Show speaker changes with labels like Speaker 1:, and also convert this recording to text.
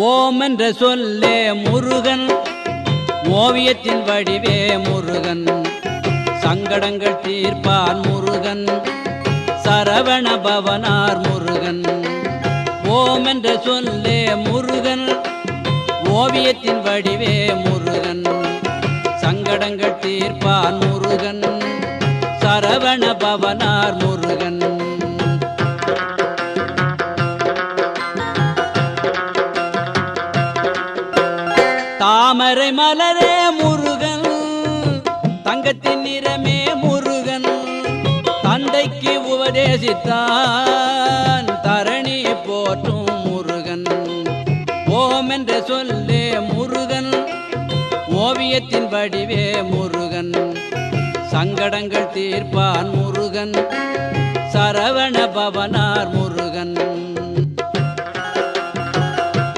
Speaker 1: ஓம் என்ற சொல்லே முருகன், ஓவியத்தின் வடிவே முருகன், சங்கடங்கள் தீர்ப்பான் முருகன், சரவண பவனார் முருகன். ஓம் என்ற சொல்லே முருகன், ஓவியத்தின் வடிவே முருகன், சங்கடங்கள் தீர்ப்பான் முருகன், சரவண பவனார் முருகன். தாமரை மலரே முருகன், தங்கத்தின் நிறமே முருகன், தந்தைக்கு உபதேசித்தான் தரணி போற்றும் முருகன். ஓம் என்ற சொல்லே முருகன், ஓவியத்தின் வடிவே முருகன், சங்கடங்கள் தீர்ப்பான் முருகன், சரவண பவனார் முருகன்.